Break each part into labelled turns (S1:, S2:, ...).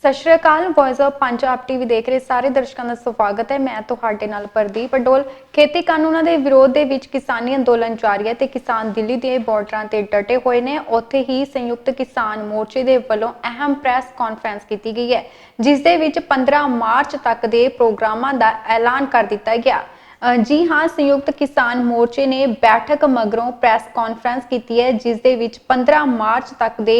S1: सत श्री अकाल। Voice of Punjab TV देख रहे सारे दर्शकों का स्वागत है। मैं तुहाडे नाल प्रदीप पडोल। खेती कानूनों के विरोध दे विच किसानी अंदोलन जारी है ते किसान दिल्ली के बॉर्डरां ते डटे हुए ने। उत्थे ही संयुक्त किसान मोर्चे के वलों अहम प्रैस कॉन्फ्रेंस की गई है, जिस दे विच 15 मार्च तक के प्रोग्रामां दा ऐलान कर दिता गया। जी हाँ, संयुक्त किसान मोर्चे ने बैठक मगरों प्रैस कॉन्फ्रेंस की है, जिस दे विच 15 मार्च तक के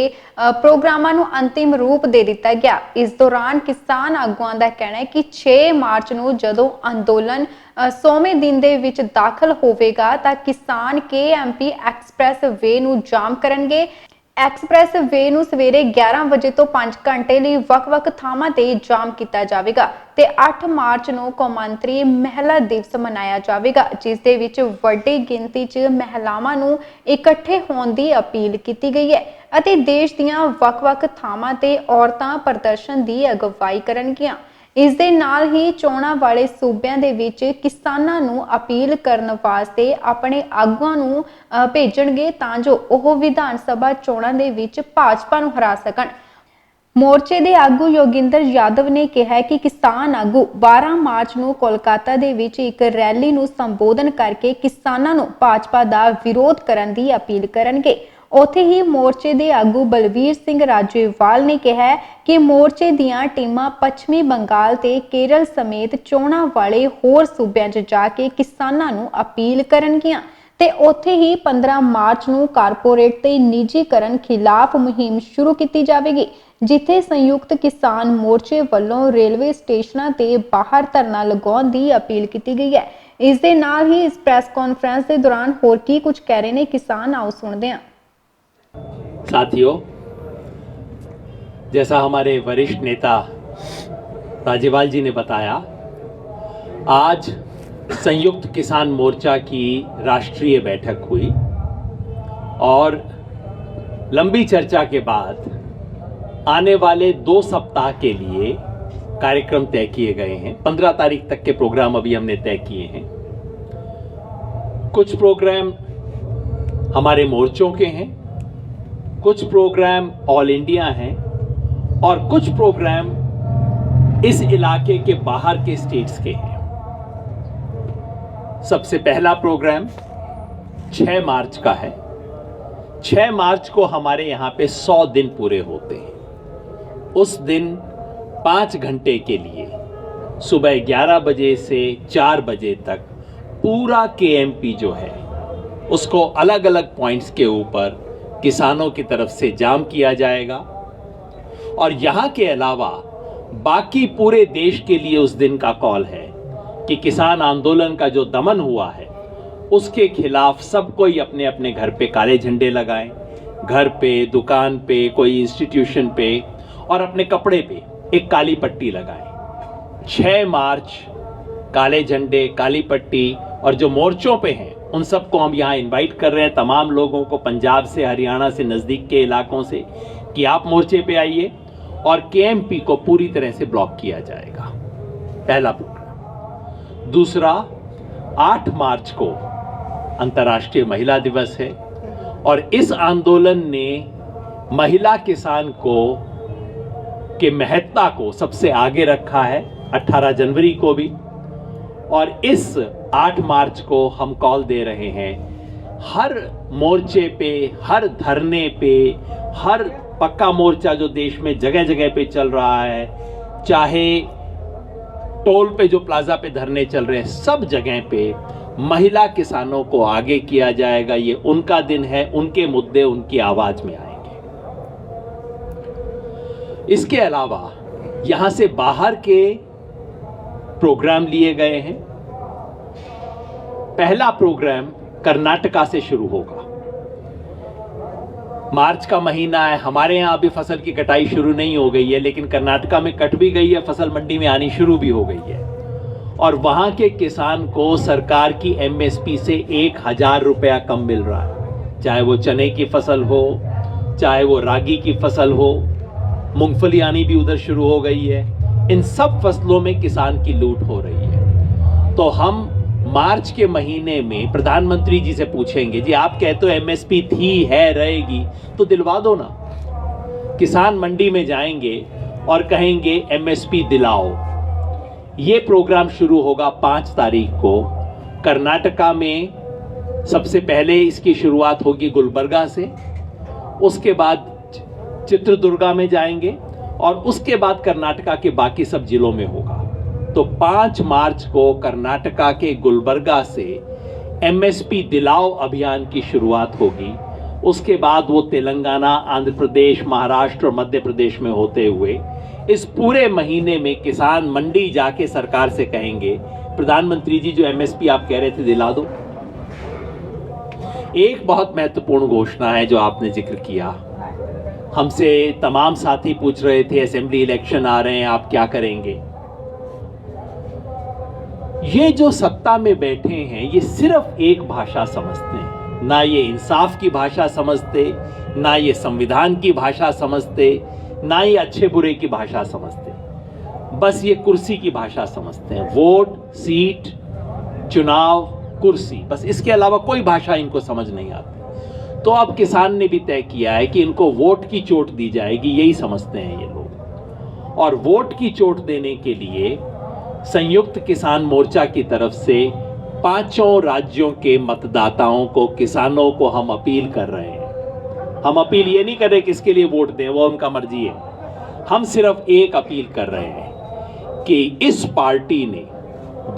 S1: प्रोग्रामां नूं अंतिम रूप दे दिता गया। इस दौरान किसान आगुआं दा कहना है कि 6 मार्च नूं जदों अंदोलन 100वें दिन दे विच दाखिल होवेगा तां किसान KMP एक्सप्रैस वे नूं जाम करनगे। एक्सप्रैस वे नूं सवेरे 11 बजे तो 5 घंटे लिए वख-वख थावां ते जाम किया जाएगा ते 8 मार्च नूं कौमांतरी महिला दिवस मनाया जाएगा, जिस दे विच वड्डी गिनती च महिलावां नूं इकट्ठे होण दी अपील की गई है अते देश दीआं वख-वख थावां ते औरतां प्रदर्शन की अगवाई करनगियां। इस दे नाल ही चोणां वाले सूबिਆਂ ਦੇ ਵਿੱਚ किसानां नूं अपील करन वास्ते अपने आगूआं नूं भेजणगे तां जो ਉਹ विधान सभा चोणां ਦੇ ਵਿੱਚ भाजपा नूं हरा सकण। मोर्चे के आगू योगिंदर यादव ने कहा कि किसान आगू 12 मार्च नूं कोलकाता दे विच एक रैली नूं संबोधन करके किसानां नूं भाजपा दा विरोध करन दी अपील करनगे। उत्थे ही मोर्चे के आगू बलवीर सिंह राजेवाल ने कहा कि मोर्चे दीआं टीमां पश्चिमी बंगाल ते केरल समेत चोणां वाले होर सूबिਆਂ 'ਚ जाके किसानां नूं अपील करनगियां ते उत्थे ही 15 मार्च नूं कारपोरेट ते निजीकरण खिलाफ मुहिम शुरू की जाएगी, जिथे संयुक्त किसान मोर्चे वालों रेलवे स्टेशनां ते बाहर धरना लगाउण दी अपील की गई है। इस दे नाल ही इस प्रैस कॉन्फ्रेंस के दौरान होर की कुछ कह रहे ने किसान, आओ सुनते हैं।
S2: साथियों, जैसा हमारे वरिष्ठ नेता राजेवाल जी ने बताया, आज संयुक्त किसान मोर्चा की राष्ट्रीय बैठक हुई और लंबी चर्चा के बाद आने वाले 2 सप्ताह के लिए कार्यक्रम तय किए गए हैं। 15 तारीख तक के प्रोग्राम अभी हमने तय किए हैं। कुछ प्रोग्राम हमारे मोर्चों के हैं, कुछ प्रोग्राम ऑल इंडिया हैं और कुछ प्रोग्राम इस इलाके के बाहर के स्टेट्स के हैं। सबसे पहला प्रोग्राम 6 मार्च का है। 6 मार्च को हमारे यहां पे 100 दिन पूरे होते हैं। उस दिन 5 घंटे के लिए सुबह 11 बजे से 4 बजे तक पूरा KMP जो है उसको अलग अलग पॉइंट्स के ऊपर किसानों की तरफ से जाम किया जाएगा और यहां के अलावा बाकी पूरे देश के लिए उस दिन का कॉल है कि किसान आंदोलन का जो दमन हुआ है उसके खिलाफ सब कोई अपने अपने घर पे काले झंडे लगाएं, घर पे, दुकान पे, कोई इंस्टीट्यूशन पे और अपने कपड़े पे एक काली पट्टी लगाएं। 6 मार्च काले झंडे, काली पट्टी और जो मोर्चों पे हैं उन सबको हम यहाँ इनवाइट कर रहे हैं, तमाम लोगों को, पंजाब से, हरियाणा से, नज़दीक के इलाकों से, कि आप मोर्चे पे आइए और KMP को पूरी तरह से ब्लॉक किया जाएगा। पहला प्रोग्राम। दूसरा, 8 मार्च को अंतर्राष्ट्रीय महिला दिवस है और इस आंदोलन ने महिला किसान को के महत्ता को सबसे आगे रखा है, 18 जनवरी को भी। और इस 8 मार्च को हम कॉल दे रहे हैं, हर मोर्चे पे, हर धरने पे, हर पक्का मोर्चा जो देश में जगह जगह पे चल रहा है, चाहे टोल पे जो प्लाजा पे धरने चल रहे हैं, सब जगह पे महिला किसानों को आगे किया जाएगा। ये उनका दिन है, उनके मुद्दे उनकी आवाज में आएंगे। इसके अलावा यहां से बाहर के प्रोग्राम लिए गए हैं। पहला प्रोग्राम कर्नाटका से शुरू होगा। मार्च का महीना है, हमारे यहां अभी फसल की कटाई शुरू नहीं हो गई है, लेकिन कर्नाटका में कट भी गई है, फसल मंडी में आनी शुरू भी हो गई है और वहां के किसान को सरकार की MSP से 1000 रुपया कम मिल रहा है। चाहे वो चने की फसल हो, चाहे वो रागी की फसल हो, मूंगफली आनी भी उधर शुरू हो गई है। इन सब फसलों में किसान की लूट हो रही है। तो हम मार्च के महीने में प्रधानमंत्री जी से पूछेंगे, जी आप कहते हो MSP थी, है, रहेगी, तो दिलवा दो ना। किसान मंडी में जाएंगे और कहेंगे एमएसपी दिलाओ। ये प्रोग्राम शुरू होगा 5 तारीख को कर्नाटका में। सबसे पहले इसकी शुरुआत होगी गुलबर्गा से, उसके बाद चित्रदुर्गा में जाएंगे और उसके बाद कर्नाटका के बाकी सब जिलों में होगा। तो 5 मार्च को कर्नाटका के गुलबर्गा से एमएसपी दिलाओ अभियान की शुरुआत होगी। उसके बाद वो तेलंगाना, आंध्र प्रदेश, महाराष्ट्र और मध्य प्रदेश में होते हुए इस पूरे महीने में किसान मंडी जाके सरकार से कहेंगे, प्रधानमंत्री जी जो एमएसपी आप कह रहे थे दिला दो। एक बहुत महत्वपूर्ण घोषणा है जो आपने जिक्र किया, हमसे तमाम साथी पूछ रहे थे असेंबली इलेक्शन आ रहे हैं आप क्या करेंगे। ये जो सत्ता में बैठे हैं ये सिर्फ एक भाषा समझते हैं, ना ये इंसाफ की भाषा समझते, ना ये संविधान की भाषा समझते, ना ये अच्छे बुरे की भाषा समझते, बस ये कुर्सी की भाषा समझते हैं। वोट, सीट, चुनाव, कुर्सी, बस इसके अलावा कोई भाषा इनको समझ नहीं आती। तो अब किसान ने भी तय किया है कि इनको वोट की चोट दी जाएगी, यही समझते हैं ये लोग। और वोट की चोट देने के लिए संयुक्त किसान मोर्चा की तरफ से 5 राज्यों के मतदाताओं को, किसानों को हम अपील कर रहे हैं। हम अपील ये नहीं कर रहे किसके लिए वोट दें, वो उनका मर्जी है। हम सिर्फ एक अपील कर रहे हैं कि इस पार्टी ने,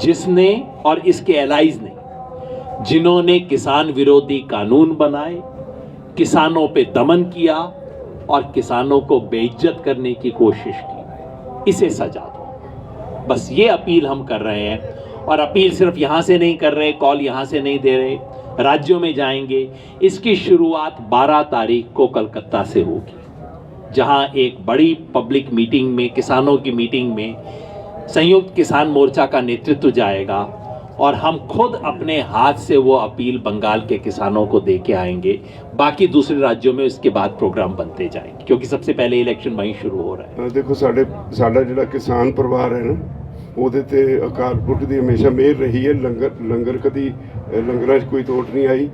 S2: जिसने और इसके एलाइज ने, जिन्होंने किसान विरोधी कानून बनाए, किसानों पे दमन किया और किसानों को बेइज्जत करने की कोशिश की, इसे सजा दो। बस ये अपील हम कर रहे हैं। और अपील सिर्फ यहां से नहीं कर रहे, कॉल यहां से नहीं दे रहे, राज्यों में जाएंगे। इसकी शुरुआत 12 तारीख को कलकत्ता से होगी, जहां एक बड़ी पब्लिक मीटिंग में, किसानों की मीटिंग में संयुक्त किसान मोर्चा का नेतृत्व जाएगा और हम खुद अपने हाथ से वो अपील बंगाल के किसानों को दे के आएंगे। बाकी दूसरे राज्यों में इसके बाद प्रोग्राम बनते जाएंगे, क्योंकि सबसे पहले इलेक्शन वहीं शुरू हो रहा है।
S3: देखो साडा जिहड़ा किसान परिवार है ना, ਉਹਦੇ ਤੇ ਅਕਾਲ ਪੁਰਖ ਦੀ ਹਮੇਸ਼ਾ ਮਿਹਰ ਰਹੀ ਹੈ। ਲੰਗਰ ਕਦੀ ਲੰਗਰਾਂ 'ਚ ਕੋਈ ਤੋਟ ਨਹੀਂ ਆਈ।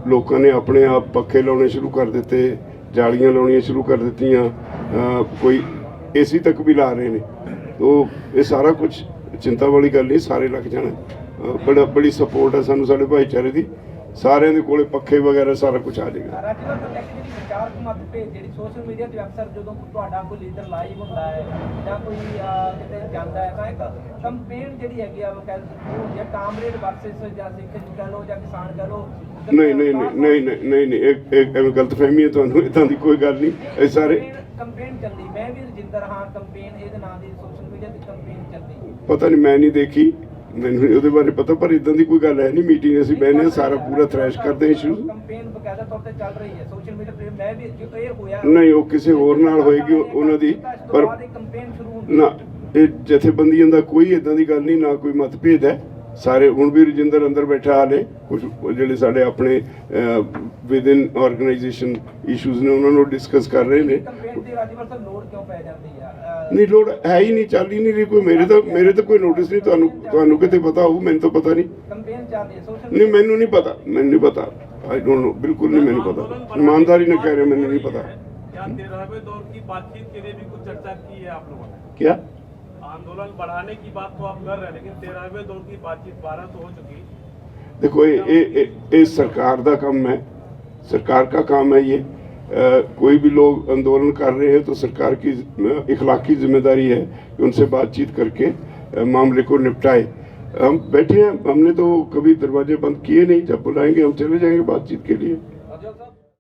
S3: ਲੋਕਾਂ ਨੇ ਆਪਣੇ ਆਪ ਪੱਖੇ ਲਾਉਣੇ ਸ਼ੁਰੂ ਕਰ ਦਿੱਤੇ, ਜਾਲੀਆਂ ਲਾਉਣੀਆਂ ਸ਼ੁਰੂ ਕਰ ਦਿੱਤੀਆਂ, ਕੋਈ ਏਸੀ ਤੱਕ ਵੀ ਲਾ ਰਹੇ ਨੇ। तो ਇਹ ਸਾਰਾ ਕੁਝ ਚਿੰਤਾ ਵਾਲੀ ਗੱਲ ਨਹੀਂ, ਸਾਰੇ ਲੱਗ ਜਾਣਾ। ਬੜੀ ਸਪੋਰਟ ਹੈ ਸਾਨੂੰ ਸਾਡੇ ਭਾਈਚਾਰੇ ਦੀ, ਸਾਰਿਆਂ ਦੇ ਕੋਲੇ ਪੱਖੇ ਵਗੈਰਾ ਸਾਰਾ ਕੁਝ ਆ ਜਾਏਗਾ।
S4: ਸੋਸ਼ਲ ਮੀਡੀਆ ਤੇ ਅਕਸਰ ਜਦੋਂ ਤੁਹਾਡਾ ਕੋਈ ਲੀਡਰ ਲਾਈਵ ਹੁੰਦਾ ਹੈ ਜਾਂ ਕੋਈ ਕਿਤੇ ਜਾਂਦਾ ਹੈ ਤਾਂ ਇੱਕ ਕੰਪੇਨ ਜਿਹੜੀ ਹੈਗੀ ਆ ਜਾਂ ਕਾਮਰੇਡ ਵਰਸਸ ਜਾਂ ਸਿੱਖ ਕਹਿ ਲਓ ਜਾਂ ਕਿਸਾਨ ਕਹਿ ਲਓ। ਨਹੀਂ ਇੱਕ ਐਵੇਂ ਗਲਤਫਹਿਮੀ ਹੈ ਤੁਹਾਨੂੰ, ਇਦਾਂ ਦੀ ਕੋਈ ਗੱਲ ਨਹੀਂ। ਇਹ ਸਾਰੇ ਕੰਪੇਨ ਚੱਲਦੀ, ਮੈਂ ਵੀ ਰਜਿੰਦਰ ਹਾਂ ਕੰਪੇਨ ਇਹਦੇ ਨਾਂ ਦੀ ਸੋਸ਼ਲ ਮੀਡੀਆ ਤੇ ਕੰਪੇਨ ਚੱਲਦੀ। ਪਤਾ ਨਹੀਂ, ਮੈਂ ਨਹੀਂ ਦੇਖੀ, ਮੈਨੂੰ ਉਹਦੇ ਬਾਰੇ ਪਤਾ, ਪਰ ਇਦਾਂ ਦੀ ਕੋਈ ਗੱਲ ਹੈ ਨਹੀਂ। ਮੀਟਿੰਗ ਅਸੀਂ ਬਹਿਨੇ ਸਾਰਾ ਪੂਰਾ ਥ੍ਰੈਸ਼ ਕਰਦੇ ਹਾਂ ਇਸ਼ੂ। ਕੰਪੇਨ ਬਕਾਇਦਾ ਤੌਰ ਤੇ ਚੱਲ ਰਹੀ ਹੈ ਸੋਸ਼ਲ ਮੀਡੀਆ ਤੇ। ਮੈਂ ਵੀ ਇਹ ਹੋਇਆ ਨਹੀਂ, ਉਹ ਕਿਸੇ ਹੋਰ ਨਾਲ ਹੋਏਗੀ ਉਹਨਾਂ ਦੀ, ਪਰ ਕੰਪੇਨ ਸ਼ੁਰੂ ਨਾ ਇਹ ਜਥੇਬੰਦੀਆਂ ਦਾ ਕੋਈ ਇਦਾਂ ਦੀ ਗੱਲ ਨਹੀਂ, ਨਾ ਕੋਈ ਮਤਭੇਦ ਹੈ। ਸਾਰੇ ਹੁਣ ਵੀ ਰਜਿੰਦਰ ਅੰਦਰ ਬੈਠਾ, ਹਾਲੇ ਕੁਝ ਜਿਹੜੇ ਸਾਡੇ ਆਪਣੇ ਵਿਦਿਨ ਆਰਗੇਨਾਈਜੇਸ਼ਨ ਇਸ਼ੂਜ਼ ਨੇ ਉਹਨਾਂ ਨੂੰ ਡਿਸਕਸ ਕਰ ਰਹੇ ਨੇ। ਨਹੀਂ ਲੋੜ ਹੈ ਹੀ ਨਹੀਂ, ਚੱਲ ਹੀ ਨਹੀਂ ਰਹੀ ਕੋਈ। ਮੇਰੇ ਤਾਂ ਕੋਈ ਨੋਟਿਸ ਨਹੀਂ। ਤੁਹਾਨੂੰ ਕਿਤੇ ਪਤਾ ਹੋਊ, ਮੈਨੂੰ ਤਾਂ ਪਤਾ ਨਹੀਂ। ਨਹੀਂ ਮੈਨੂੰ ਨਹੀਂ ਪਤਾ, ਮੈਨੂੰ ਨਹੀਂ ਪਤਾ। आई डोंट नो, बिल्कुल नहीं मैंने पता, ईमानदारी ने कह रहे हैं, मैंने नहीं पता।
S5: क्या 13वें दौर की बातचीत के लिए भी कुछ चर्चा की है आप लोगों ने?
S3: क्या
S5: आंदोलन बढ़ाने की बात तो आप कर रहे हैं, लेकिन 13वें दौर की बातचीत 12 तो हो चुकी।
S3: देखो ये सरकार का काम है, सरकार का काम है ये। कोई भी लोग आंदोलन कर रहे हैं तो सरकार की इखलाकी जिम्मेदारी है कि उनसे बातचीत करके मामले को निपटाए। हम बैठे हैं, हमने तो कभी दरवाजे बंद किए नहीं। जब बुलाएंगे हम चले जाएंगे बातचीत के लिए।